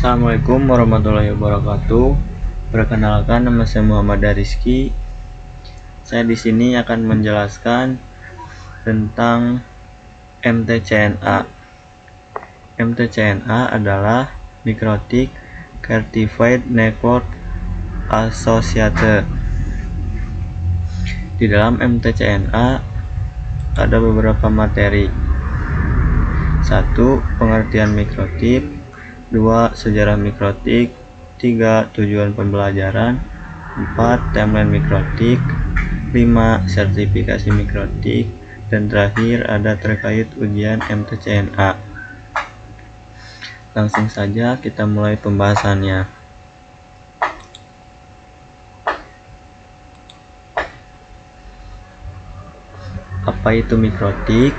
Assalamualaikum warahmatullahi wabarakatuh. Perkenalkan, nama saya Muhammad Rizky. Saya di sini akan menjelaskan tentang MTCNA. MTCNA adalah Microtik Certified Network Associated. Di dalam MTCNA ada beberapa materi. 1. Pengertian mikrotik. 2. Sejarah mikrotik. 3. Tujuan pembelajaran. 4. Timeline mikrotik. 5. Sertifikasi mikrotik. Dan terakhir ada terkait ujian MTCNA. Langsung saja kita mulai pembahasannya. Apa itu mikrotik?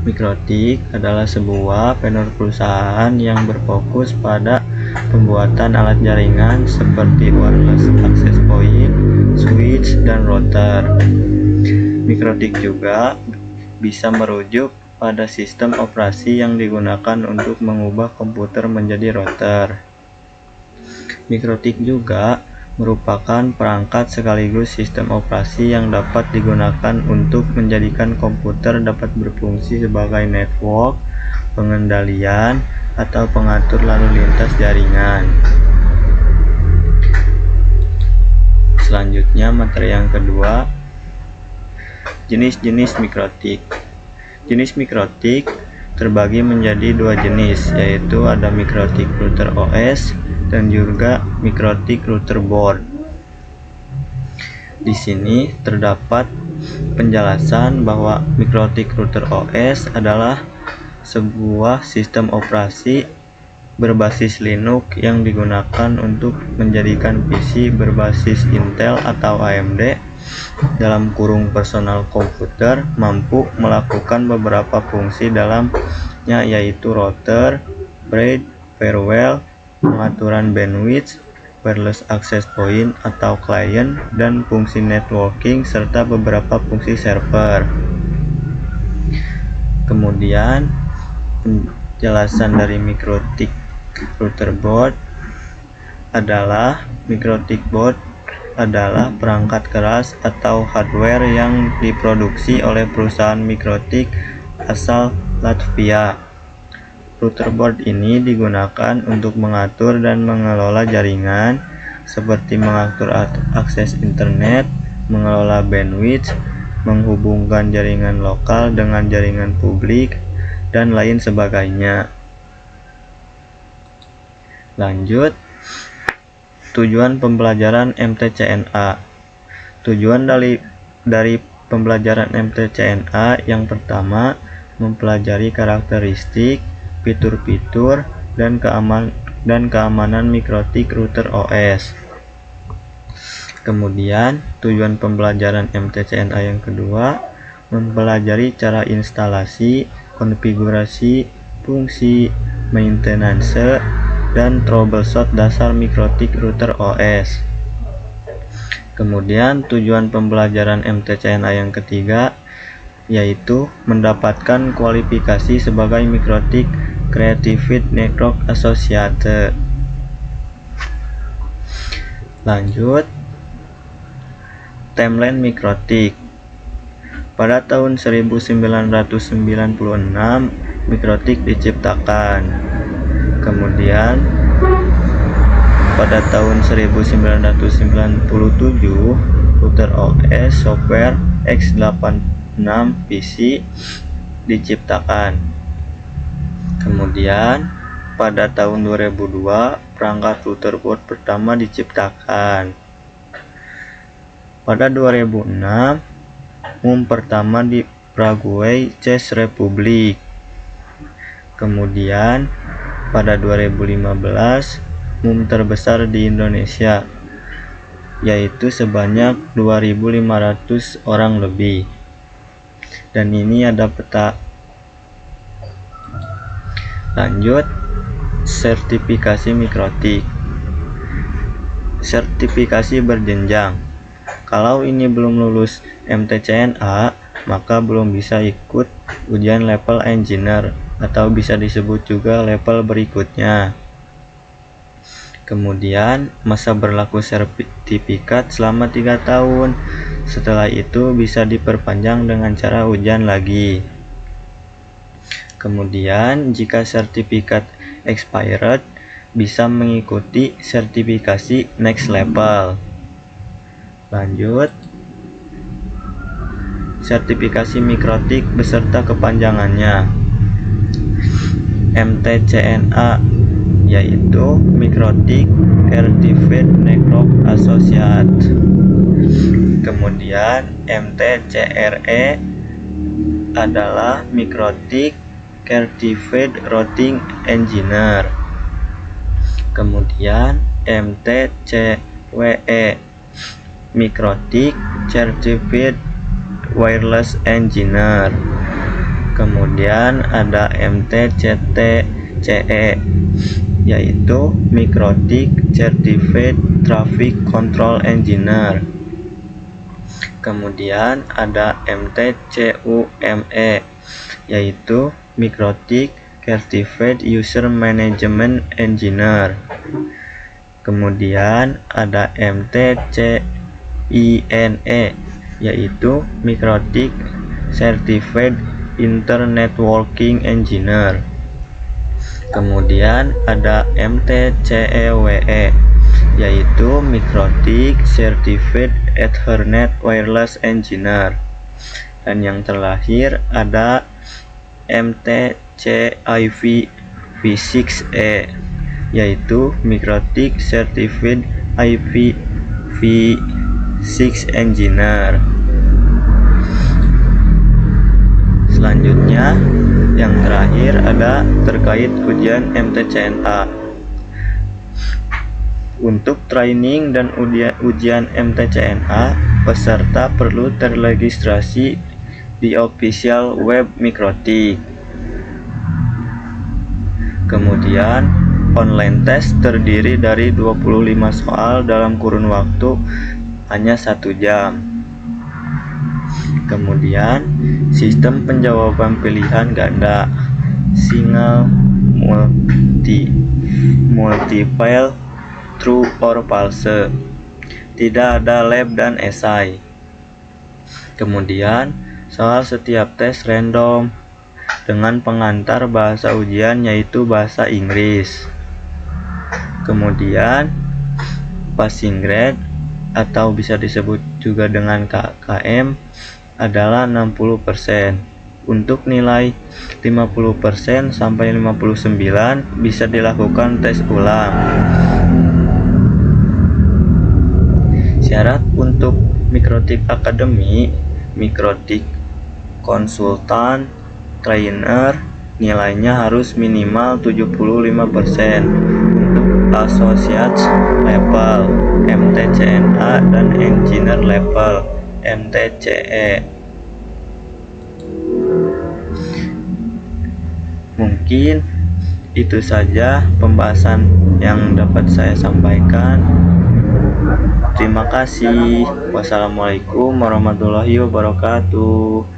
Mikrotik adalah sebuah perusahaan yang berfokus pada pembuatan alat jaringan seperti wireless access point, switch, dan router. Mikrotik juga bisa merujuk pada sistem operasi yang digunakan untuk mengubah komputer menjadi router. Mikrotik juga merupakan perangkat sekaligus sistem operasi yang dapat digunakan untuk menjadikan komputer dapat berfungsi sebagai network, pengendalian, atau pengatur lalu lintas jaringan. Selanjutnya, materi yang kedua, jenis-jenis mikrotik. Jenis mikrotik terbagi menjadi dua jenis, yaitu ada mikrotik router OS dan juga mikrotik router board. Di sini terdapat penjelasan bahwa mikrotik router OS adalah sebuah sistem operasi berbasis Linux yang digunakan untuk menjadikan PC berbasis Intel atau AMD dalam kurung personal komputer mampu melakukan beberapa fungsi dalamnya, yaitu router, braid, firewall, pengaturan bandwidth, wireless access point atau client, dan fungsi networking serta beberapa fungsi server. Kemudian penjelasan dari mikrotik router board adalah mikrotik board adalah perangkat keras atau hardware yang diproduksi oleh perusahaan mikrotik asal Latvia. Router board ini digunakan untuk mengatur dan mengelola jaringan, seperti mengatur akses internet, mengelola bandwidth, menghubungkan jaringan lokal dengan jaringan publik, dan lain sebagainya. Lanjut, tujuan pembelajaran MTCNA. Tujuan dari pembelajaran MTCNA yang pertama, mempelajari karakteristik, fitur-fitur, dan keamanan mikrotik router OS. Kemudian, tujuan pembelajaran MTCNA yang kedua, mempelajari cara instalasi, konfigurasi, fungsi, maintenance, dan troubleshoot dasar mikrotik router OS. Kemudian, tujuan pembelajaran MTCNA yang ketiga, yaitu mendapatkan kualifikasi sebagai mikrotik Certified Network Associated. Lanjut, timeline mikrotik. Pada tahun 1996, mikrotik diciptakan. Kemudian, pada tahun 1997, router OS software x86 PC diciptakan. Kemudian, pada tahun 2002, perangkat router board pertama diciptakan. Pada 2006, MUM pertama di Paraguay, Czech Republic. Kemudian, pada 2015, MUM terbesar di Indonesia, yaitu sebanyak 2.500 orang lebih. Dan ini ada peta. Lanjut, sertifikasi mikrotik. Sertifikasi berjenjang. Kalau ini belum lulus MTCNA, maka belum bisa ikut ujian level engineer atau bisa disebut juga level berikutnya. Kemudian masa berlaku sertifikat selama 3 tahun. Setelah itu bisa diperpanjang dengan cara ujian lagi. Kemudian jika sertifikat expired, bisa mengikuti sertifikasi next level. Lanjut, sertifikasi mikrotik beserta kepanjangannya. MTCNA yaitu Mikrotik Certified Necroc Associate. Kemudian MTCRE adalah Mikrotik Certified Routing Engineer. Kemudian MTCWE Mikrotik Certified Wireless Engineer. Kemudian ada MTCTCE yaitu Mikrotik Certified Traffic Control Engineer. Kemudian ada MTCUME yaitu Mikrotik Certified User Management Engineer. Kemudian ada MTCINE yaitu Mikrotik Certified Internetworking Engineer. Kemudian ada MTCEWE yaitu Mikrotik Certified Ethernet Wireless Engineer. Dan yang terakhir ada MTCIV V6E yaitu Mikrotik Certified IPv6 Engineer. Selanjutnya yang terakhir ada terkait ujian MTCNA. Untuk training dan ujian MTCNA, peserta perlu terregistrasi di official web Mikrotik. Kemudian online test terdiri dari 25 soal dalam kurun waktu hanya 1 jam. Kemudian sistem penjawaban pilihan ganda, single, multiple, true or false. Tidak ada lab dan esai. Kemudian soal setiap tes random dengan pengantar bahasa ujian yaitu bahasa Inggris. Kemudian passing grade atau bisa disebut juga dengan KKM adalah 60%. Untuk nilai 50% sampai 59 bisa dilakukan tes ulang. Syarat untuk Mikrotik Academy, Mikrotik Konsultan, Trainer nilainya harus minimal 75% untuk Associate level MTCNA dan Engineer level MTCE. Mungkin itu saja pembahasan yang dapat saya sampaikan. Terima kasih. Wassalamualaikum warahmatullahi wabarakatuh.